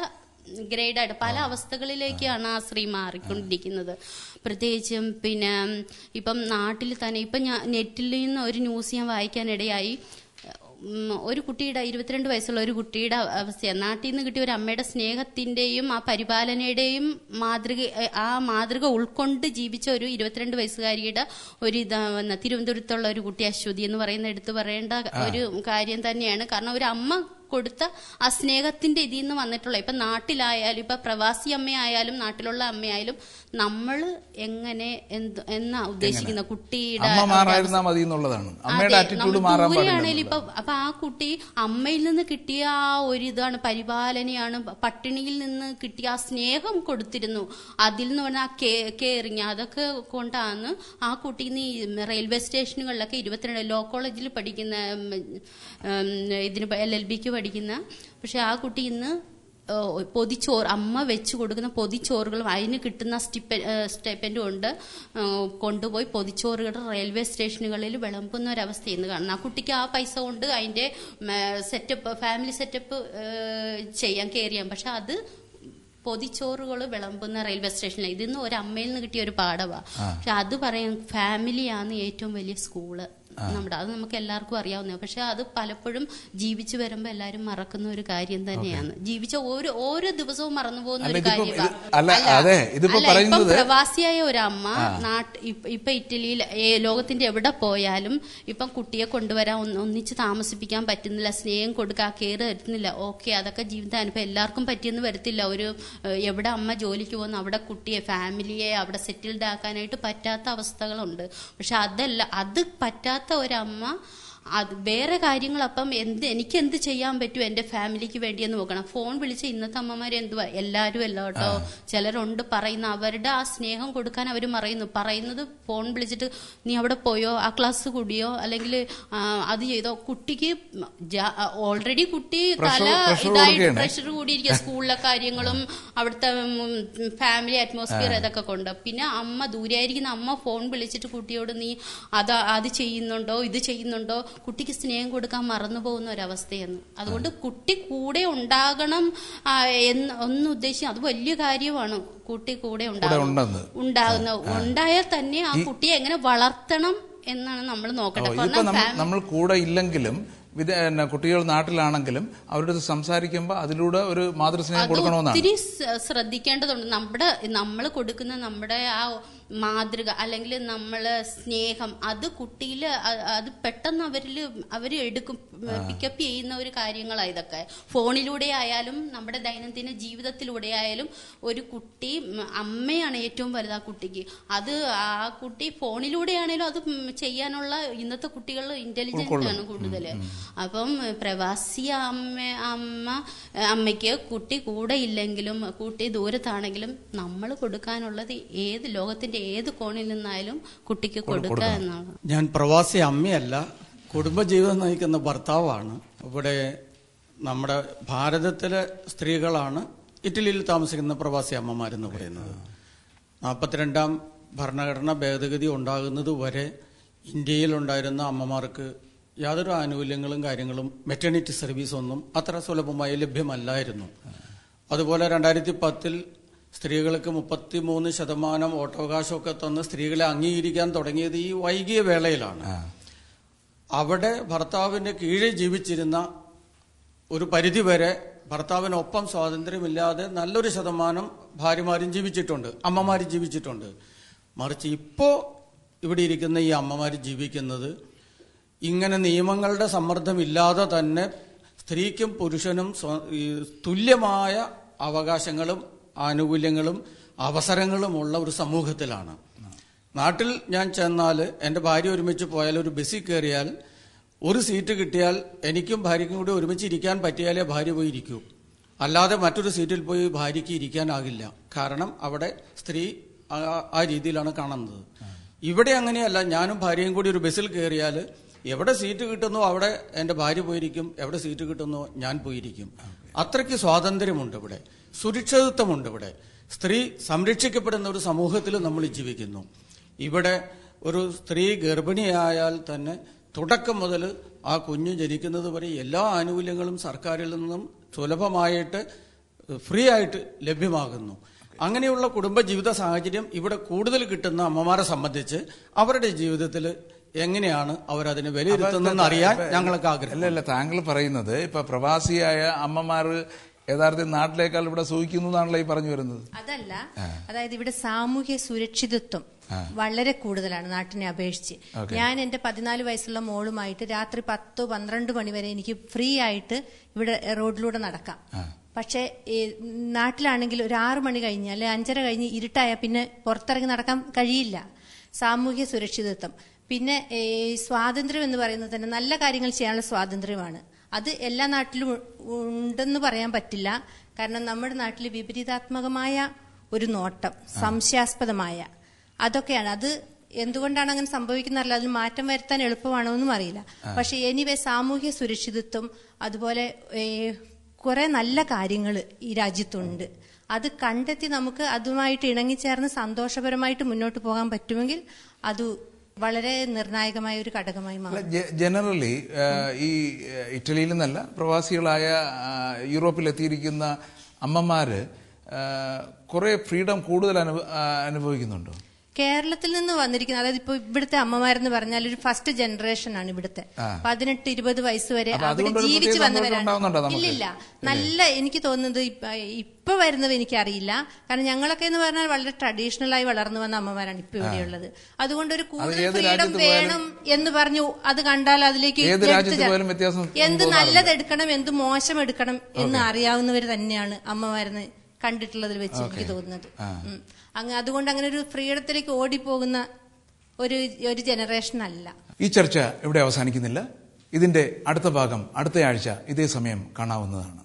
ഗ്രേഡായിട്ട് പല അവസ്ഥകളിലേക്കാണ് ആ സ്ത്രീ മാറിക്കൊണ്ടിരിക്കുന്നത്. പ്രത്യേകിച്ചും പിന്നെ ഇപ്പം നാട്ടിൽ തന്നെ ഇപ്പം ഞാൻ നെറ്റിൽ നിന്ന് ഒരു ന്യൂസ് ഞാൻ വായിക്കാനിടയായി. ഒരു കുട്ടിയുടെ 22 വയസ്സുള്ള ഒരു കുട്ടിയുടെ അവസ്ഥയാണ്. നാട്ടിൽ നിന്ന് കിട്ടിയ ഒരു അമ്മയുടെ സ്നേഹത്തിന്റെയും ആ പരിപാലനയുടെയും മാതൃക ഉൾക്കൊണ്ട് ജീവിച്ച ഒരു 22 വയസ്സുകാരിയുടെ ഒരു തിരുവനന്തപുരത്തുള്ള ഒരു കുട്ടി അശ്വതി എന്ന് പറയുന്ന എടുത്തു പറയേണ്ട ഒരു കാര്യം തന്നെയാണ്. കാരണം ഒരു അമ്മ കൊടുത്ത ആ സ്നേഹത്തിന്റെ ഇതിൽ നിന്ന് വന്നിട്ടുള്ള ഇപ്പൊ നാട്ടിലായാലും ഇപ്പൊ പ്രവാസി അമ്മയായാലും നാട്ടിലുള്ള അമ്മയായാലും നമ്മൾ എങ്ങനെ എന്നാ ഉദ്ദേശിക്കുന്ന കുട്ടിയുടെ ദൂരെയാണേലും ഇപ്പൊ അപ്പൊ ആ കുട്ടി അമ്മയിൽ നിന്ന് കിട്ടിയ ആ ഒരു ഇതാണ്, പരിപാലനയാണ്, പട്ടിണിയിൽ നിന്ന് കിട്ടിയ ആ സ്നേഹം കൊടുത്തിരുന്നു. അതിൽ നിന്ന് പറഞ്ഞ ആ കെയറിങ് അതൊക്കെ കൊണ്ടാണ് ആ കുട്ടി റെയിൽവേ സ്റ്റേഷനുകളിലൊക്കെ 22 ലോ കോളേജിൽ പഠിക്കുന്ന ഇതിന് LLBക്ക് പഠിക്കുന്ന. പക്ഷെ ആ കുട്ടി ഇന്ന് പൊതിച്ചോറ് അമ്മ വെച്ച് കൊടുക്കുന്ന പൊതിച്ചോറുകളും അതിന് കിട്ടുന്ന സ്റ്റൈപ്പൻഡും കൊണ്ട് കൊണ്ടുപോയി പൊതിച്ചോറുകളുടെ റെയിൽവേ സ്റ്റേഷനുകളിൽ വിളമ്പുന്ന ഒരവസ്ഥയെന്ന് കാണുന്നു. ആ കുട്ടിക്ക് ആ പൈസ കൊണ്ട് അതിന്റെ ഫാമിലി സെറ്റപ്പ് കെയർ ചെയ്യാം. പക്ഷെ അത് പൊതിച്ചോറുകൾ വിളമ്പുന്ന റെയിൽവേ സ്റ്റേഷനിൽ ഇതിന്ന് ഒരു അമ്മയിൽ നിന്ന് കിട്ടിയ ഒരു പാഠമാണ്. പക്ഷെ അത് പറയാൻ ഫാമിലിയാണ് ഏറ്റവും വലിയ സ്കൂള് നമ്മുടെ. അത് നമുക്ക് എല്ലാവർക്കും അറിയാവുന്ന. പക്ഷെ അത് പലപ്പോഴും ജീവിച്ചു വരുമ്പോ എല്ലാരും മറക്കുന്ന ഒരു കാര്യം തന്നെയാണ്. ജീവിച്ച ഓരോ ദിവസവും മറന്നു പോകുന്ന ഒരു കാര്യമാണ്. പ്രവാസിയായ ഒരു അമ്മ ഇപ്പൊ ഇറ്റലിയിൽ ലോകത്തിന്റെ എവിടെ പോയാലും ഇപ്പം കുട്ടിയെ കൊണ്ടുവരാൻ ഒന്നിച്ച് താമസിപ്പിക്കാൻ പറ്റുന്നില്ല, സ്നേഹം കൊടുക്കാൻ കെയർ തരുന്നില്ല. ഓക്കെ, അതൊക്കെ ജീവിതാനുഭവം എല്ലാവർക്കും പറ്റിയെന്ന് വരത്തില്ല. ഒരു എവിടെ അമ്മ ജോലിക്ക് പോകുന്ന അവിടെ കുട്ടിയെ ഫാമിലിയെ അവിടെ സെറ്റിൽഡ് ആക്കാനായിട്ട് പറ്റാത്ത അവസ്ഥകളുണ്ട്. പക്ഷെ അത് പറ്റാത്ത ഒരമ്മ അത് വേറെ കാര്യങ്ങൾ അപ്പം എനിക്ക് എന്ത് ചെയ്യാൻ പറ്റും എന്റെ ഫാമിലിക്ക് വേണ്ടിയെന്ന് നോക്കണം. ഫോൺ വിളിച്ച് ഇന്നത്തെ അമ്മമാര് എന്തുവാ എല്ലാവരും അല്ല കേട്ടോ, ചിലരുണ്ട് പറയുന്ന അവരുടെ ആ സ്നേഹം കൊടുക്കാൻ അവർ പറയുന്നത് ഫോൺ വിളിച്ചിട്ട് നീ അവിടെ പോയോ, ആ ക്ലാസ് കൂടിയോ, അല്ലെങ്കിൽ അത് ചെയ്തോ. കുട്ടിക്ക് ഓൾറെഡി കുട്ടി ഇതായിട്ട് പ്രഷർ കൂടിയിരിക്കുക സ്കൂളിലെ കാര്യങ്ങളും അവിടുത്തെ ഫാമിലി അറ്റ്മോസ്ഫിയർ ഇതൊക്കെ കൊണ്ട്. പിന്നെ അമ്മ ദൂരെയായിരിക്കുന്ന അമ്മ ഫോൺ വിളിച്ചിട്ട് കുട്ടിയോട് നീ അത് ചെയ്യുന്നുണ്ടോ ഇത് ചെയ്യുന്നുണ്ടോ, കുട്ടിക്ക് സ്നേഹം കൊടുക്കാൻ മറന്നു പോകുന്ന ഒരവസ്ഥയെന്ന്. അതുകൊണ്ട് കുട്ടി കൂടെ ഉണ്ടാകണം എന്ന് ഉദ്ദേശിച്ച് അത് വലിയ കാര്യമാണ്. കുട്ടി കൂടെ ഉണ്ടായാൽ തന്നെ ആ കുട്ടിയെ എങ്ങനെ വളർത്തണം എന്നാണ് നമ്മൾ നോക്കേണ്ടത്. നമ്മൾ കൂടെ ഇല്ലെങ്കിലും കുട്ടികൾ നാട്ടിലാണെങ്കിലും അവരുടെ സംസാരിക്കുമ്പോൾ അതിലൂടെ ഒരു മാതൃസ്നേഹം കൊടുക്കണമെന്നാണ് ഒത്തിരി ശ്രദ്ധിക്കേണ്ടതുണ്ട്. നമ്മൾ കൊടുക്കുന്ന നമ്മുടെ ആ മാതൃക അല്ലെങ്കിൽ നമ്മള് സ്നേഹം അത് കുട്ടിയിൽ അത് പെട്ടെന്ന് അവര് എടുക്കും, പിക്കപ്പ് ചെയ്യുന്ന ഒരു കാര്യങ്ങളാണ് ഇതൊക്കെ. ഫോണിലൂടെ ആയാലും നമ്മുടെ ദൈനംദിന ജീവിതത്തിലൂടെ ആയാലും ഒരു കുട്ടി അമ്മയാണ് ഏറ്റവും വലുത് ആ കുട്ടിക്ക്. അത് ആ കുട്ടി ഫോണിലൂടെയാണേലും അത് ചെയ്യാനുള്ള ഇന്നത്തെ കുട്ടികൾ ഇന്റലിജന്റ് ആണ് കൂടുതൽ. അപ്പം പ്രവാസി അമ്മയ്ക്ക് കുട്ടി കൂടെ ഇല്ലെങ്കിലും കുട്ടി ദൂരത്താണെങ്കിലും നമ്മൾ കൊടുക്കാനുള്ളത് ലോകത്തിന്റെ ഏത് കോണിൽ നിന്നായാലും കുട്ടിക്ക് കൊടുക്കുക എന്നാണ്. ഞാൻ പ്രവാസി അമ്മയല്ല, കുടുംബജീവിതം നയിക്കുന്ന ഭർത്താവാണ്. ഇവിടെ നമ്മുടെ ഭാരതത്തിലെ സ്ത്രീകളാണ് ഇറ്റലിയിൽ താമസിക്കുന്ന പ്രവാസി അമ്മമാരെന്ന് പറയുന്നത്. 42ാം ഭരണഘടന ഭേദഗതി ഉണ്ടാകുന്നത് വരെ ഇന്ത്യയിലുണ്ടായിരുന്ന അമ്മമാർക്ക് യാതൊരു ആനുകൂല്യങ്ങളും കാര്യങ്ങളും മെറ്റേണിറ്റി സർവീസ് ഒന്നും അത്ര സുലഭമായി ലഭ്യമല്ലായിരുന്നു. അതുപോലെ 2010 സ്ത്രീകൾക്ക് 33% വോട്ടവകാശമൊക്കെ തന്ന് സ്ത്രീകളെ അംഗീകരിക്കാൻ തുടങ്ങിയത് ഈ വൈകിയ വേളയിലാണ്. അവിടെ ഭർത്താവിന്റെ കീഴിൽ ജീവിച്ചിരുന്ന ഒരു പരിധിവരെ ഭർത്താവിനൊപ്പം സ്വാതന്ത്ര്യമില്ലാതെ നല്ലൊരു ശതമാനം ഭാര്യമാരും ജീവിച്ചിട്ടുണ്ട്, അമ്മമാരും ജീവിച്ചിട്ടുണ്ട്. മറിച്ച് ഇപ്പോ ഇവിടെ ഇരിക്കുന്ന ഈ അമ്മമാർ ജീവിക്കുന്നത് ഇങ്ങനെ നിയമങ്ങളുടെ സമ്മർദ്ദമില്ലാതെ തന്നെ സ്ത്രീക്കും പുരുഷനും തുല്യമായ അവകാശങ്ങളും ആനുകൂല്യങ്ങളും അവസരങ്ങളുമുള്ള ഒരു സമൂഹത്തിലാണ്. നാട്ടിൽ ഞാൻ ചെന്നാൽ എൻ്റെ ഭാര്യ ഒരുമിച്ച് പോയാൽ ഒരു ബസ്സിൽ കയറിയാൽ ഒരു സീറ്റ് കിട്ടിയാൽ എനിക്കും ഭാര്യയ്ക്കും കൂടി ഒരുമിച്ച് ഇരിക്കാൻ പറ്റിയാലേ ഭാര്യ പോയി ഇരിക്കൂ. അല്ലാതെ മറ്റൊരു സീറ്റിൽ പോയി ഭാര്യയ്ക്ക് ഇരിക്കാനാകില്ല. കാരണം അവിടെ സ്ത്രീ ആ രീതിയിലാണ് കാണുന്നത്. ഇവിടെ അങ്ങനെയല്ല. ഞാനും ഭാര്യയും കൂടി ഒരു ബസ്സിൽ കയറിയാൽ എവിടെ സീറ്റ് കിട്ടുന്നോ അവിടെ എൻ്റെ ഭാര്യ പോയിരിക്കും, എവിടെ സീറ്റ് കിട്ടുന്നോ ഞാൻ പോയിരിക്കും. അത്രയ്ക്ക് സ്വാതന്ത്ര്യമുണ്ട് ഇവിടെ, സുരക്ഷിതത്വമുണ്ട് ഇവിടെ. സ്ത്രീ സംരക്ഷിക്കപ്പെടുന്ന ഒരു സമൂഹത്തിൽ നമ്മൾ ജീവിക്കുന്നു. ഇവിടെ ഒരു സ്ത്രീ ഗർഭിണിയായാൽ തന്നെ തുടക്കം മുതൽ ആ കുഞ്ഞ് ജനിക്കുന്നത് വരെ എല്ലാ ആനുകൂല്യങ്ങളും സർക്കാരിൽ നിന്നും സുലഭമായിട്ട് ഫ്രീ ആയിട്ട് ലഭ്യമാകുന്നു. അങ്ങനെയുള്ള കുടുംബജീവിത സാഹചര്യം ഇവിടെ കൂടുതൽ കിട്ടുന്ന അമ്മമാരെ സംബന്ധിച്ച് അവരുടെ ജീവിതത്തിൽ എങ്ങനെയാണ് അവരതിനെ വിലയിരുത്തുന്നതെന്ന് അറിയാൻ ഞങ്ങൾക്ക് ആഗ്രഹം. അല്ല, താങ്കൾ പറയുന്നത് ഇപ്പൊ പ്രവാസിയായ അമ്മമാർ യഥാർത്ഥത്തിൽ നാട്ടിലേക്കാൾ ഇവിടെ സൂഹിക്കുന്നു എന്നാണല്ലോ ഈ പറഞ്ഞു വരുന്നത്. അതല്ല, അതായത് ഇവിടെ സാമൂഹ്യ സുരക്ഷിതത്വം വളരെ കൂടുതലാണ് നാട്ടിനെ അപേക്ഷിച്ച്. ഞാൻ എന്റെ 14 വയസ്സുള്ള മോളുമായിട്ട് രാത്രി 10-12 മണി വരെ എനിക്ക് ഫ്രീ ആയിട്ട് ഇവിടെ റോഡിലൂടെ നടക്കാം. പക്ഷെ നാട്ടിലാണെങ്കിൽ ഒരു 6 മണി കഴിഞ്ഞ് അല്ലെ 5:30 കഴിഞ്ഞ് ഇരുട്ടായാൽ പിന്നെ പുറത്തിറങ്ങി നടക്കാൻ കഴിയില്ല. സാമൂഹ്യ സുരക്ഷിതത്വം, പിന്നെ സ്വാതന്ത്ര്യം എന്ന് പറയുന്നത് തന്നെ നല്ല കാര്യങ്ങൾ ചെയ്യാനുള്ള സ്വാതന്ത്ര്യമാണ്. അത് എല്ലാ നാട്ടിലും ഉണ്ടെന്ന് പറയാൻ പറ്റില്ല. കാരണം നമ്മുടെ നാട്ടിൽ വിപരീതാത്മകമായ ഒരു നോട്ടം, സംശയാസ്പദമായ അതൊക്കെയാണ്. അത് എന്തുകൊണ്ടാണ് അങ്ങനെ സംഭവിക്കുന്നതല്ല, അതിന് മാറ്റം വരുത്താൻ എളുപ്പമാണോ എന്നും അറിയില്ല. പക്ഷെ എനിവേ സാമൂഹ്യ സുരക്ഷിതത്വം, അതുപോലെ കുറെ നല്ല കാര്യങ്ങൾ ഈ രാജ്യത്തുണ്ട്. അത് കണ്ടെത്തി നമുക്ക് അതുമായിട്ട് ഇണങ്ങിച്ചേർന്ന് സന്തോഷപരമായിട്ട് മുന്നോട്ട് പോകാൻ പറ്റുമെങ്കിൽ അത് വളരെ നിർണായകമായ ഒരു ഘടകമായി മാറും. ജനറലി ഈ ഇറ്റലിയിൽ നിന്നല്ല, പ്രവാസികളായ യൂറോപ്പിലെത്തിയിരിക്കുന്ന അമ്മമാര് കുറെ ഫ്രീഡം കൂടുതൽ അനുഭവിക്കുന്നുണ്ടോ? കേരളത്തിൽ നിന്ന് വന്നിരിക്കുന്ന, അതായത് ഇപ്പൊ ഇവിടുത്തെ അമ്മമാരെന്ന് പറഞ്ഞാൽ ഒരു ഫസ്റ്റ് ജനറേഷൻ ആണ് ഇവിടുത്തെ. 18-20 വയസ്സ് വരെ അവിടെ ജീവിച്ചു വന്നവരാണ്. ഇല്ലില്ല, നല്ല എനിക്ക് തോന്നുന്നത് ഇപ്പൊ വരുന്നത് എനിക്കറിയില്ല. കാരണം ഞങ്ങളൊക്കെ എന്ന് പറഞ്ഞാൽ വളരെ ട്രഡീഷണൽ ആയി വളർന്നു വന്ന അമ്മമാരാണ് ഇപ്പൊ ഇവിടെയുള്ളത്. അതുകൊണ്ട് ഒരു കൂടുതൽ ഫ്രീഡം വേണം എന്ന് പറഞ്ഞു അത് കണ്ടാൽ അതിലേക്ക് എന്ത് നല്ലത് എടുക്കണം എന്ത് മോശം എടുക്കണം എന്ന് അറിയാവുന്നവർ തന്നെയാണ് അമ്മമാരെന്ന് കണ്ടിട്ടുള്ളതിൽ വെച്ച് എനിക്ക് തോന്നുന്നത്. അതുകൊണ്ട് അങ്ങനെ ഒരു ഫ്രീഡത്തിലേക്ക് ഓടിപ്പോകുന്ന ഒരു ജനറേഷൻ അല്ല. ഈ ചർച്ച ഇവിടെ അവസാനിക്കുന്നില്ല. ഇതിന്റെ അടുത്ത ഭാഗം അടുത്ത ആഴ്ച ഇതേ സമയം കാണാവുന്നതാണ്.